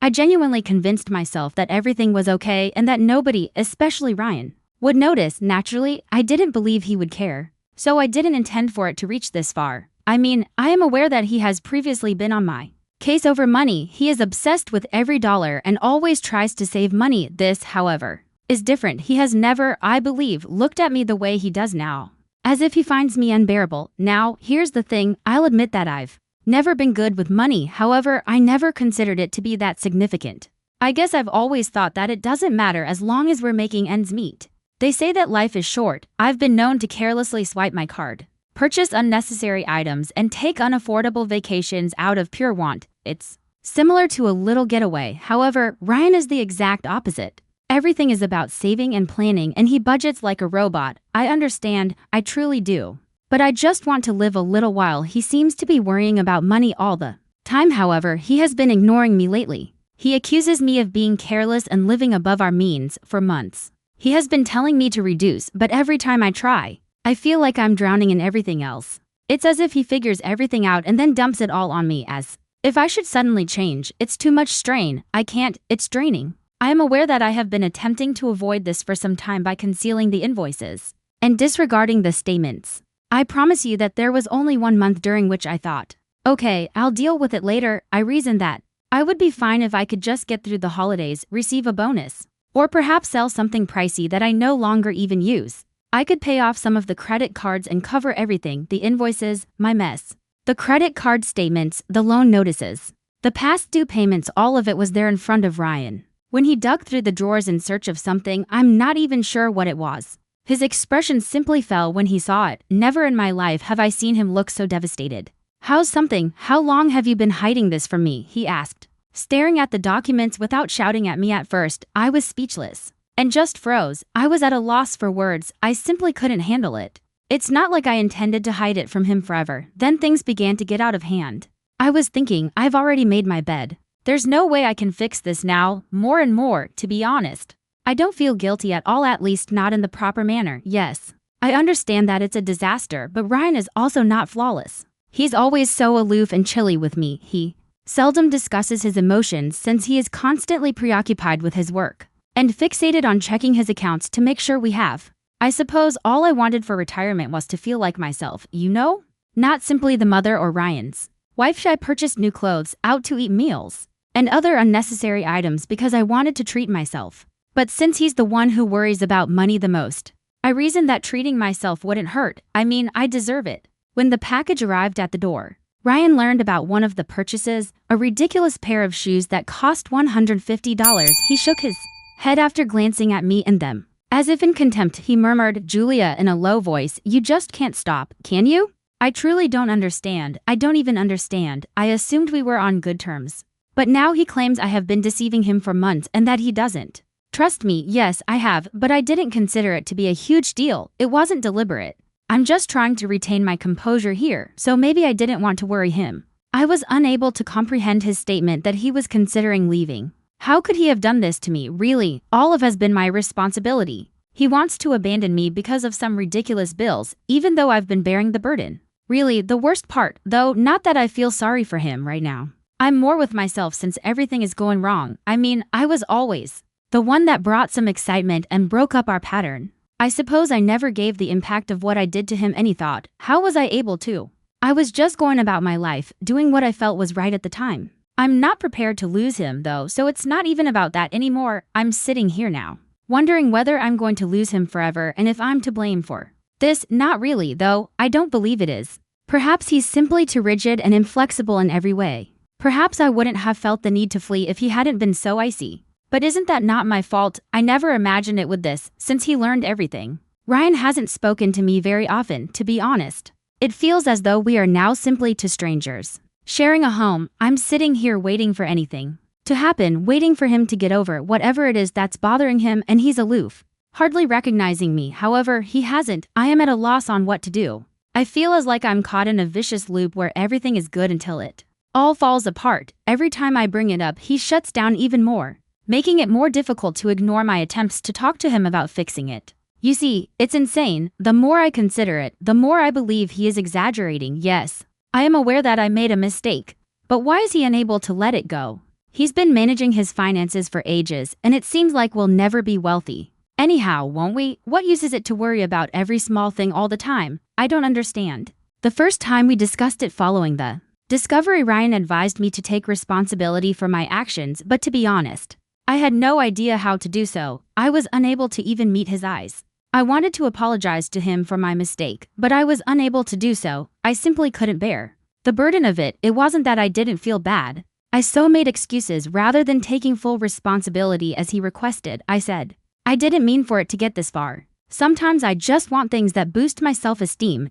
I genuinely convinced myself that everything was okay and that nobody, especially Ryan, would notice. Naturally, I didn't believe he would care. So I didn't intend for it to reach this far. I mean, I am aware that he has previously been on my case over money. He is obsessed with every dollar and always tries to save money. This, however, is different. He has never, I believe, looked at me the way he does now, as if he finds me unbearable. Now, here's the thing, I'll admit that I've never been good with money. However, I never considered it to be that significant. I guess I've always thought that it doesn't matter as long as we're making ends meet. They say that life is short. I've been known to carelessly swipe my card, purchase unnecessary items, and take unaffordable vacations out of pure want. It's similar to a little getaway. However, Ryan is the exact opposite. Everything is about saving and planning, and he budgets like a robot. I understand, I truly do. But I just want to live a little while. He seems to be worrying about money all the time. However, he has been ignoring me lately. He accuses me of being careless and living above our means for months. He has been telling me to reduce, but every time I try, I feel like I'm drowning in everything else. It's as if he figures everything out and then dumps it all on me, as if I should suddenly change. It's too much strain. I can't, it's draining. I am aware that I have been attempting to avoid this for some time by concealing the invoices and disregarding the statements. I promise you that there was only 1 month during which I thought, okay, I'll deal with it later. I reasoned that I would be fine if I could just get through the holidays, receive a bonus, or perhaps sell something pricey that I no longer even use. I could pay off some of the credit cards and cover everything, the invoices, my mess, the credit card statements, the loan notices, the past due payments. All of it was there in front of Ryan. When he dug through the drawers in search of something, I'm not even sure what it was. His expression simply fell when he saw it. Never in my life have I seen him look so devastated. How's something? How long have you been hiding this from me? He asked, staring at the documents without shouting at me. At first, I was speechless and just froze. I was at a loss for words. I simply couldn't handle it. It's not like I intended to hide it from him forever. Then things began to get out of hand. I was thinking, I've already made my bed. There's no way I can fix this now. More and more, to be honest, I don't feel guilty at all, at least not in the proper manner. Yes, I understand that it's a disaster, but Ryan is also not flawless. He's always so aloof and chilly with me. He seldom discusses his emotions since he is constantly preoccupied with his work and fixated on checking his accounts to make sure we have. I suppose all I wanted for retirement was to feel like myself, you know? Not simply the mother or Ryan's wife. I purchased new clothes, out to eat meals, and other unnecessary items because I wanted to treat myself. But since he's the one who worries about money the most, I reasoned that treating myself wouldn't hurt. I mean, I deserve it. When the package arrived at the door, Ryan learned about one of the purchases, a ridiculous pair of shoes that cost $150. He shook his head after glancing at me and them. As if in contempt, he murmured, Julia, in a low voice, you just can't stop, can you? I truly don't understand. I don't even understand. I assumed we were on good terms. But now he claims I have been deceiving him for months and that he doesn't. Trust me, yes, I have, but I didn't consider it to be a huge deal. It wasn't deliberate. I'm just trying to retain my composure here, so maybe I didn't want to worry him. I was unable to comprehend his statement that he was considering leaving. How could he have done this to me? Really, all of has been my responsibility. He wants to abandon me because of some ridiculous bills, even though I've been bearing the burden. Really, the worst part, though, not that I feel sorry for him right now. I'm more with myself since everything is going wrong. I mean, I was always the one that brought some excitement and broke up our pattern. I suppose I never gave the impact of what I did to him any thought. How was I able to? I was just going about my life, doing what I felt was right at the time. I'm not prepared to lose him though, so it's not even about that anymore. I'm sitting here now, wondering whether I'm going to lose him forever and if I'm to blame for this. Not really, though. I don't believe it is. Perhaps he's simply too rigid and inflexible in every way. Perhaps I wouldn't have felt the need to flee if he hadn't been so icy. But isn't that not my fault? I never imagined it would this, since he learned everything. Ryan hasn't spoken to me very often, to be honest. It feels as though we are now simply two strangers sharing a home. I'm sitting here waiting for anything to happen, waiting for him to get over whatever it is that's bothering him, and he's aloof, hardly recognizing me. However, he hasn't. I am at a loss on what to do. I feel as like I'm caught in a vicious loop where everything is good until it all falls apart. Every time I bring it up, he shuts down even more, making it more difficult to ignore my attempts to talk to him about fixing it. You see, it's insane. The more I consider it, the more I believe he is exaggerating. Yes, I am aware that I made a mistake, but why is he unable to let it go? He's been managing his finances for ages, and it seems like we'll never be wealthy. Anyhow, won't we? What use is it to worry about every small thing all the time? I don't understand. The first time we discussed it following the discovery, Ryan advised me to take responsibility for my actions, but to be honest, I had no idea how to do so. I was unable to even meet his eyes. I wanted to apologize to him for my mistake, but I was unable to do so. I simply couldn't bear the burden of it. It wasn't that I didn't feel bad. I so made excuses rather than taking full responsibility as he requested. I said, I didn't mean for it to get this far. Sometimes I just want things that boost my self-esteem.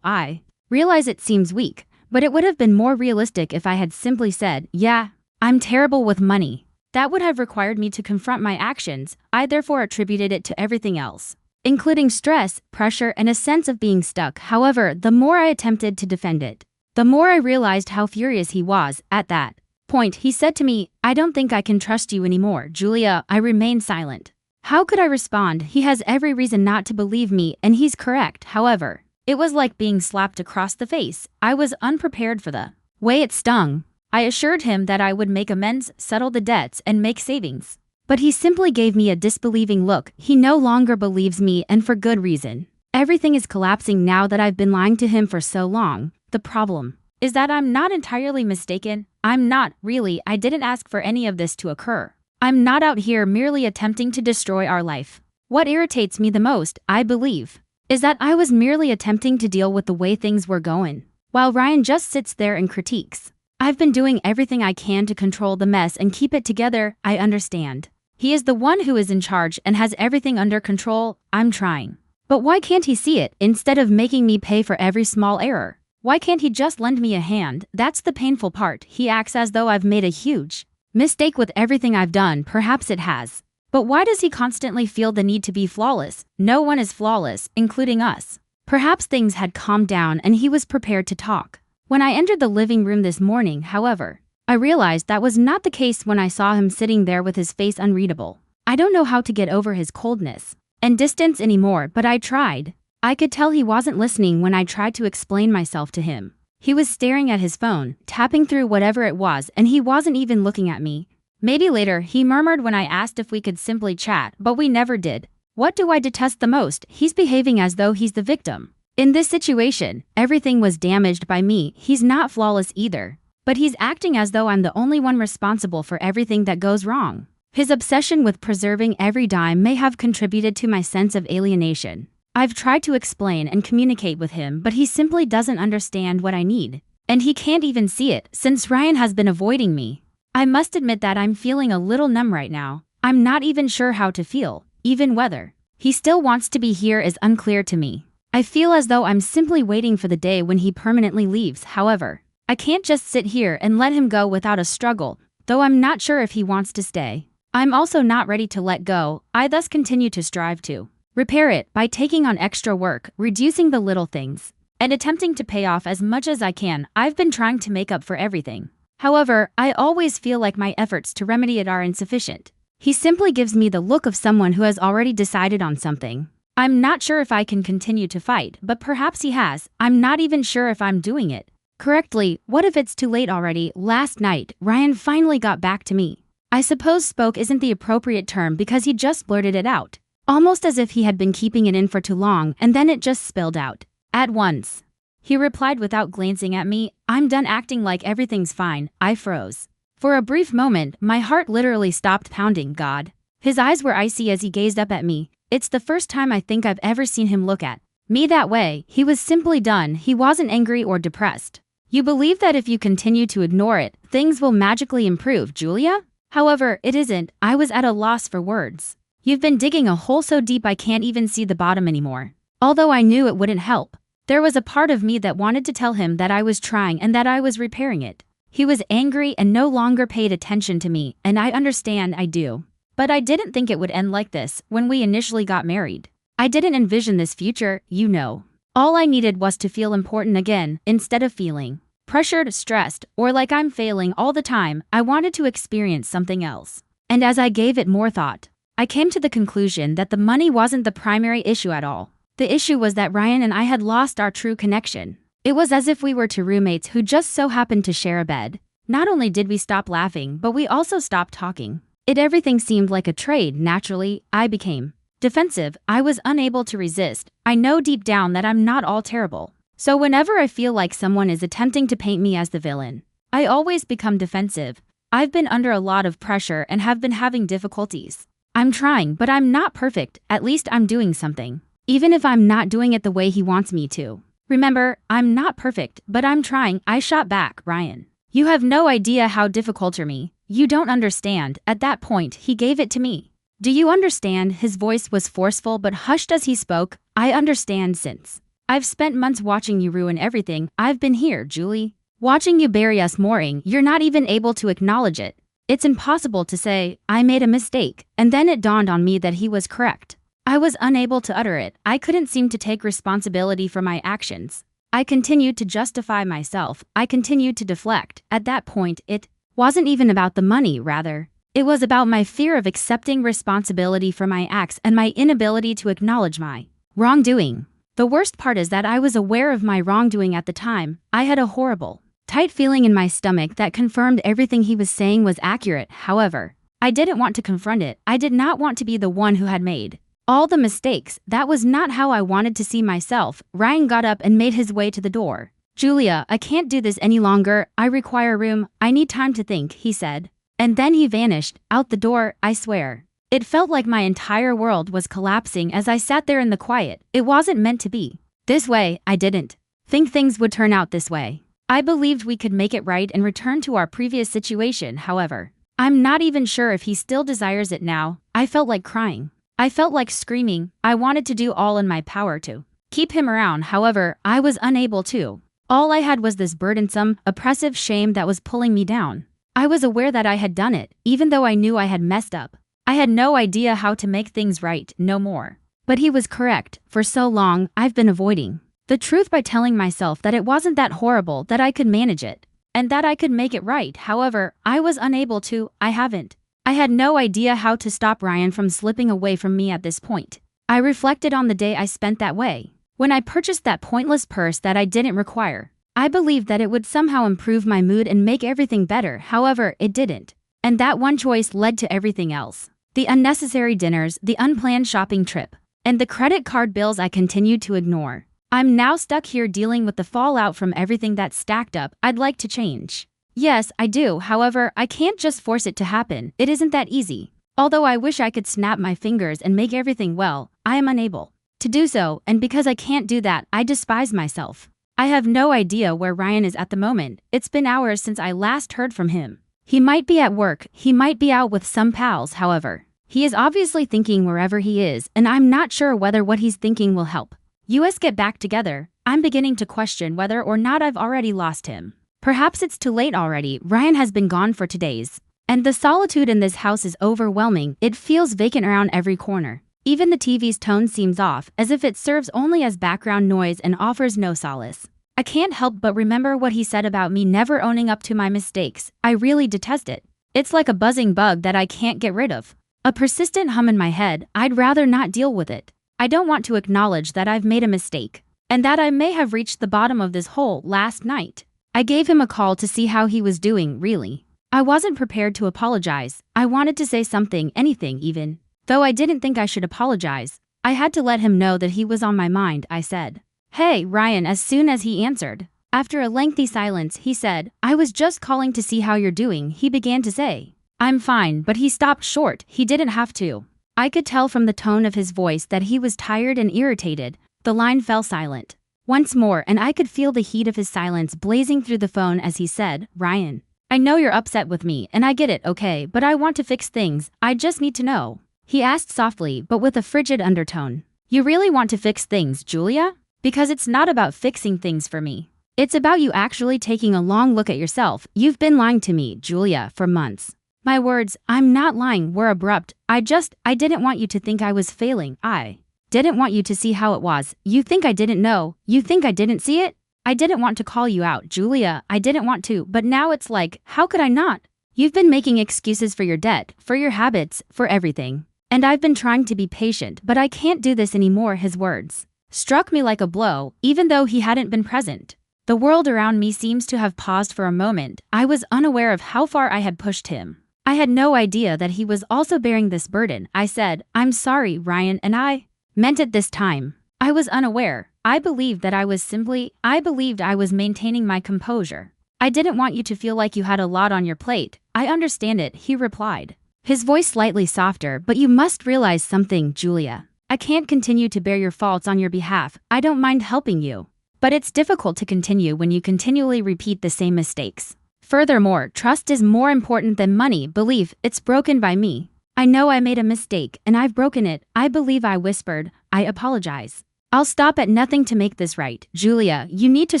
I realize it seems weak, but it would have been more realistic if I had simply said, yeah, I'm terrible with money. That would have required me to confront my actions. I therefore attributed it to everything else, including stress, pressure, and a sense of being stuck. However, the more I attempted to defend it, the more I realized how furious he was. At that point, he said to me, I don't think I can trust you anymore, Julia. I remained silent. How could I respond? He has every reason not to believe me, and he's correct. However, it was like being slapped across the face. I was unprepared for the way it stung. I assured him that I would make amends, settle the debts, and make savings. But he simply gave me a disbelieving look. He no longer believes me, and for good reason. Everything is collapsing now that I've been lying to him for so long. The problem is that I'm not entirely mistaken. I'm not, really. I didn't ask for any of this to occur. I'm not out here merely attempting to destroy our life. What irritates me the most, I believe, is that I was merely attempting to deal with the way things were going, while Ryan just sits there and critiques. I've been doing everything I can to control the mess and keep it together. I understand. He is the one who is in charge and has everything under control. I'm trying. But why can't he see it? Instead of making me pay for every small error, why can't he just lend me a hand? That's the painful part. He acts as though I've made a huge mistake with everything I've done. Perhaps it has. But why does he constantly feel the need to be flawless? No one is flawless, including us. Perhaps things had calmed down and he was prepared to talk. When I entered the living room this morning, however, I realized that was not the case when I saw him sitting there with his face unreadable. I don't know how to get over his coldness and distance anymore, but I tried. I could tell he wasn't listening when I tried to explain myself to him. He was staring at his phone, tapping through whatever it was, and he wasn't even looking at me. Maybe later, he murmured when I asked if we could simply chat, but we never did. What do I detest the most? He's behaving as though he's the victim. In this situation, everything was damaged by me. He's not flawless either, but he's acting as though I'm the only one responsible for everything that goes wrong. His obsession with preserving every dime may have contributed to my sense of alienation. I've tried to explain and communicate with him, but he simply doesn't understand what I need. And he can't even see it, since Ryan has been avoiding me. I must admit that I'm feeling a little numb right now. I'm not even sure how to feel, even whether he still wants to be here is unclear to me. I feel as though I'm simply waiting for the day when he permanently leaves. However, I can't just sit here and let him go without a struggle, though I'm not sure if he wants to stay. I'm also not ready to let go. I thus continue to strive to repair it by taking on extra work, reducing the little things, and attempting to pay off as much as I can. I've been trying to make up for everything. However, I always feel like my efforts to remedy it are insufficient. He simply gives me the look of someone who has already decided on something. I'm not sure if I can continue to fight, but perhaps he has. I'm not even sure if I'm doing it correctly. What if it's too late already? Last night, Ryan finally got back to me. I suppose spoke isn't the appropriate term because he just blurted it out, almost as if he had been keeping it in for too long, and then it just spilled out at once. He replied without glancing at me, I'm done acting like everything's fine. I froze. For a brief moment, my heart literally stopped pounding. God. His eyes were icy as he gazed up at me. It's the first time I think I've ever seen him look at me that way. He was simply done. He wasn't angry or depressed. You believe that if you continue to ignore it, things will magically improve, Julia? However, it isn't. I was at a loss for words. You've been digging a hole so deep I can't even see the bottom anymore. Although I knew it wouldn't help, there was a part of me that wanted to tell him that I was trying and that I was repairing it. He was angry and no longer paid attention to me, and I understand. I do. But I didn't think it would end like this when we initially got married. I didn't envision this future, you know. All I needed was to feel important again, instead of feeling pressured, stressed, or like I'm failing all the time. I wanted to experience something else. And as I gave it more thought, I came to the conclusion that the money wasn't the primary issue at all. The issue was that Ryan and I had lost our true connection. It was as if we were two roommates who just so happened to share a bed. Not only did we stop laughing, but we also stopped talking. Everything seemed like a trade. Naturally, I became defensive. I was unable to resist. I know deep down that I'm not all terrible. So whenever I feel like someone is attempting to paint me as the villain, I always become defensive. I've been under a lot of pressure and have been having difficulties. I'm trying, but I'm not perfect. At least I'm doing something. Even if I'm not doing it the way he wants me to. Remember, I'm not perfect, but I'm trying. I shot back, Ryan. You have no idea how difficult for me. You don't understand. At that point, he gave it to me. Do you understand? His voice was forceful but hushed as he spoke. I understand since I've spent months watching you ruin everything. I've been here, Julie. Watching you bury us mooring. You're not even able to acknowledge it. It's impossible to say, I made a mistake, and then it dawned on me that he was correct. I was unable to utter it. I couldn't seem to take responsibility for my actions. I continued to justify myself. I continued to deflect. At that point, it wasn't even about the money, rather. It was about my fear of accepting responsibility for my acts and my inability to acknowledge my wrongdoing. The worst part is that I was aware of my wrongdoing at the time. I had a horrible, tight feeling in my stomach that confirmed everything he was saying was accurate. However, I didn't want to confront it. I did not want to be the one who had made all the mistakes. That was not how I wanted to see myself. Ryan got up and made his way to the door. Julia, I can't do this any longer. I require room. I need time to think, he said. And then he vanished, out the door. I swear. It felt like my entire world was collapsing as I sat there in the quiet. It wasn't meant to be this way. I didn't think things would turn out this way. I believed we could make it right and return to our previous situation. However, I'm not even sure if he still desires it now. I felt like crying. I felt like screaming. I wanted to do all in my power to keep him around. However, I was unable to. All I had was this burdensome, oppressive shame that was pulling me down. I was aware that I had done it, even though I knew I had messed up. I had no idea how to make things right, no more. But he was correct. For so long, I've been avoiding the truth by telling myself that it wasn't that horrible, that I could manage it, and that I could make it right. However, I was unable to. I had no idea how to stop Ryan from slipping away from me at this point. I reflected on the day I spent that way. When I purchased that pointless purse that I didn't require, I believed that it would somehow improve my mood and make everything better. However, it didn't. And that one choice led to everything else. The unnecessary dinners, the unplanned shopping trip, and the credit card bills I continued to ignore. I'm now stuck here dealing with the fallout from everything that's stacked up. I'd like to change. Yes, I do. However, I can't just force it to happen. It isn't that easy. Although I wish I could snap my fingers and make everything well, I am unable to do so, and because I can't do that, I despise myself. I have no idea where Ryan is at the moment. It's been hours since I last heard from him. He might be at work, he might be out with some pals. However, he is obviously thinking wherever he is, and I'm not sure whether what he's thinking will help us get back together. I'm beginning to question whether or not I've already lost him. Perhaps it's too late already. Ryan has been gone for 2 days, and the solitude in this house is overwhelming. It feels vacant around every corner. Even the TV's tone seems off, as if it serves only as background noise and offers no solace. I can't help but remember what he said about me never owning up to my mistakes. I really detest it. It's like a buzzing bug that I can't get rid of. A persistent hum in my head. I'd rather not deal with it. I don't want to acknowledge that I've made a mistake, and that I may have reached the bottom of this hole last night. I gave him a call to see how he was doing. Really, I wasn't prepared to apologize. I wanted to say something, anything even. Though I didn't think I should apologize, I had to let him know that he was on my mind. I said, "Hey, Ryan," as soon as he answered. After a lengthy silence, he said, "I was just calling to see how you're doing." He began to say, "I'm fine," but he stopped short. He didn't have to. I could tell from the tone of his voice that he was tired and irritated. The line fell silent once more, and I could feel the heat of his silence blazing through the phone as he said, "Ryan, I know you're upset with me, and I get it, okay, but I want to fix things. I just need to know." He asked softly, but with a frigid undertone. "You really want to fix things, Julia? Because it's not about fixing things for me. It's about you actually taking a long look at yourself. You've been lying to me, Julia, for months." My words, "I'm not lying," were abrupt. I didn't want you to think I was failing. I didn't want you to see how it was. You think I didn't know? You think I didn't see it? I didn't want to call you out, Julia. I didn't want to, but now it's like, how could I not? You've been making excuses for your debt, for your habits, for everything. And I've been trying to be patient, but I can't do this anymore. His words struck me like a blow, even though he hadn't been present. The world around me seems to have paused for a moment. I was unaware of how far I had pushed him. I had no idea that he was also bearing this burden. I said, "I'm sorry, Ryan, and I meant it this time." I was unaware. I believed I was maintaining my composure. "I didn't want you to feel like you had a lot on your plate. I understand it," he replied, his voice slightly softer. "But you must realize something, Julia. I can't continue to bear your faults on your behalf. I don't mind helping you. But it's difficult to continue when you continually repeat the same mistakes. Furthermore, trust is more important than money. Believe it's broken by me. I know I made a mistake, and I've broken it. I believe," I whispered. "I apologize. I'll stop at nothing to make this right. Julia, you need to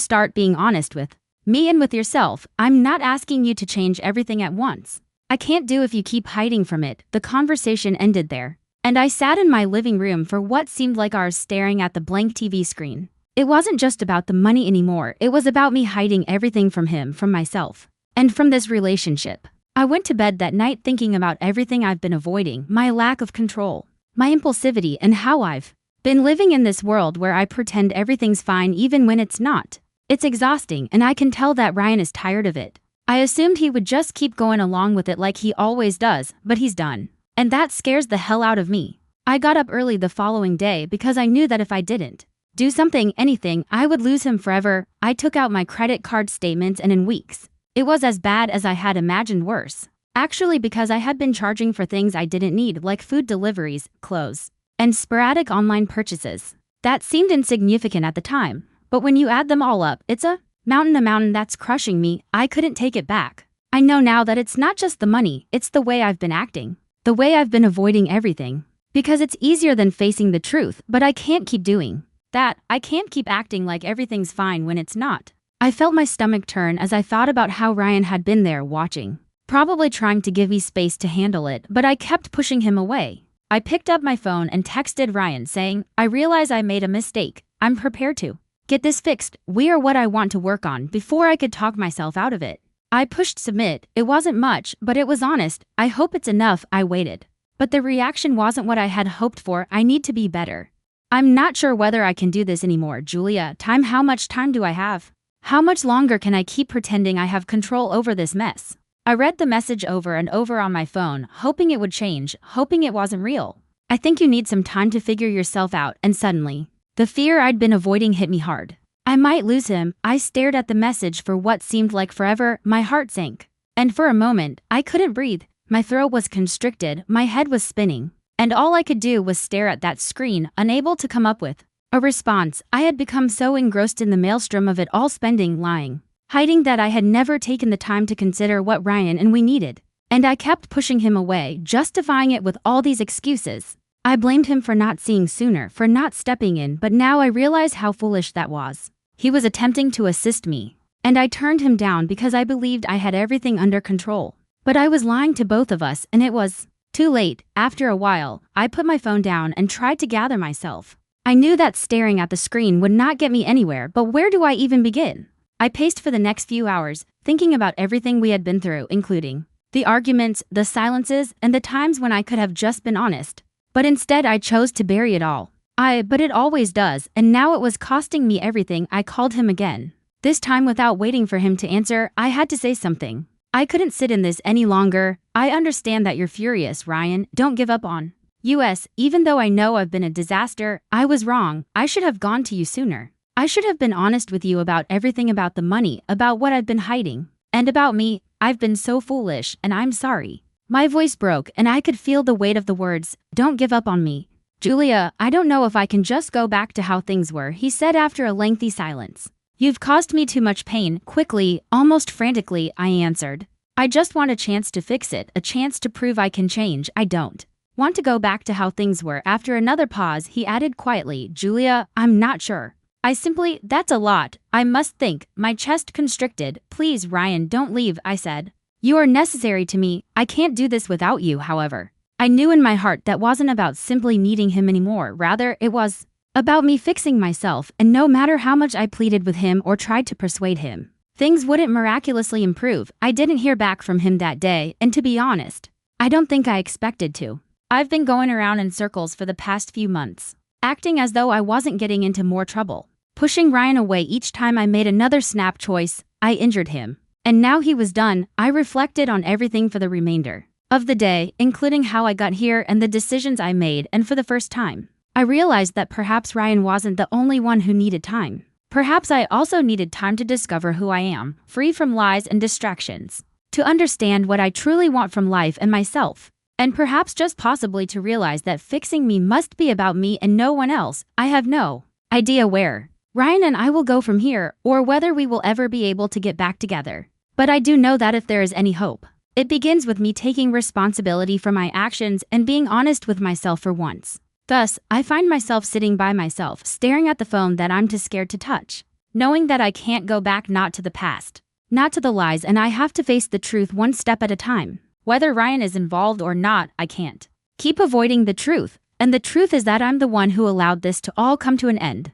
start being honest with me and with yourself. I'm not asking you to change everything at once. I can't do if you keep hiding from it." The conversation ended there, and I sat in my living room for what seemed like hours staring at the blank TV screen. It wasn't just about the money anymore. It was about me hiding everything from him, from myself, and from this relationship. I went to bed that night thinking about everything I've been avoiding, my lack of control, my impulsivity, and how I've been living in this world where I pretend everything's fine even when it's not. It's exhausting, and I can tell that Ryan is tired of it. I assumed he would just keep going along with it like he always does, but he's done. And that scares the hell out of me. I got up early the following day because I knew that if I didn't do something, anything, I would lose him forever. I took out my credit card statements, and in weeks, it was as bad as I had imagined, worse. Actually, because I had been charging for things I didn't need, like food deliveries, clothes, and sporadic online purchases. That seemed insignificant at the time, but when you add them all up, it's a mountain that's crushing me. I couldn't take it back. I know now that it's not just the money, it's the way I've been acting, the way I've been avoiding everything. Because it's easier than facing the truth, but I can't keep doing that. I can't keep acting like everything's fine when it's not. I felt my stomach turn as I thought about how Ryan had been there watching, probably trying to give me space to handle it, but I kept pushing him away. I picked up my phone and texted Ryan saying, "I realize I made a mistake. I'm prepared to get this fixed. We are what I want to work on." Before I could talk myself out of it, I pushed submit. It wasn't much, but it was honest. "I hope it's enough." I waited, but the reaction wasn't what I had hoped for. "I need to be better. I'm not sure whether I can do this anymore, Julia. Time? How much time do I have? How much longer can I keep pretending I have control over this mess?" I read the message over and over on my phone, hoping it would change, hoping it wasn't real. "I think you need some time to figure yourself out." And suddenly, the fear I'd been avoiding hit me hard. I might lose him. I stared at the message for what seemed like forever. My heart sank, and for a moment, I couldn't breathe. My throat was constricted, my head was spinning, and all I could do was stare at that screen, unable to come up with a response. I had become so engrossed in the maelstrom of it all, spending, lying, hiding, that I had never taken the time to consider what Ryan and we needed. And I kept pushing him away, justifying it with all these excuses. I blamed him for not seeing sooner, for not stepping in, but now I realize how foolish that was. He was attempting to assist me, and I turned him down because I believed I had everything under control. But I was lying to both of us, and it was too late. After a while, I put my phone down and tried to gather myself. I knew that staring at the screen would not get me anywhere, but where do I even begin? I paced for the next few hours, thinking about everything we had been through, including the arguments, the silences, and the times when I could have just been honest. But instead I chose to bury it all. But it always does, and now it was costing me everything. I called him again. This time, without waiting for him to answer, I had to say something. "I couldn't sit in this any longer. I understand that you're furious, Ryan. Don't give up on us. Even though I know I've been a disaster, I was wrong. I should have gone to you sooner. I should have been honest with you about everything, about the money, about what I've been hiding, and about me. I've been so foolish, and I'm sorry." My voice broke, and I could feel the weight of the words. "Don't give up on me, Julia. I don't know if I can just go back to how things were," he said after a lengthy silence. "You've caused me too much pain." Quickly, almost frantically, I answered, "I just want a chance to fix it, a chance to prove I can change. I don't want to go back to how things were." After another pause, he added quietly, "Julia, I'm not sure. That's a lot. I must think." My chest constricted. "Please, Ryan, don't leave," I said. "You are necessary to me. I can't do this without you." However, I knew in my heart that wasn't about simply needing him anymore. Rather, it was about me fixing myself, and no matter how much I pleaded with him or tried to persuade him, things wouldn't miraculously improve. I didn't hear back from him that day, and to be honest, I don't think I expected to. I've been going around in circles for the past few months, acting as though I wasn't getting into more trouble. pushing Ryan away each time I made another snap choice. I injured him. And now he was done. I reflected on everything for the remainder of the day, including how I got here and the decisions I made, and for the first time, I realized that perhaps Ryan wasn't the only one who needed time. Perhaps I also needed time to discover who I am, free from lies and distractions, to understand what I truly want from life and myself, and perhaps just possibly to realize that fixing me must be about me and no one else. I have no idea where Ryan and I will go from here, or whether we will ever be able to get back together. But I do know that if there is any hope, it begins with me taking responsibility for my actions and being honest with myself for once. Thus, I find myself sitting by myself, staring at the phone that I'm too scared to touch, knowing that I can't go back, not to the past, not to the lies, and I have to face the truth one step at a time. Whether Ryan is involved or not, I can't keep avoiding the truth, and the truth is that I'm the one who allowed this to all come to an end.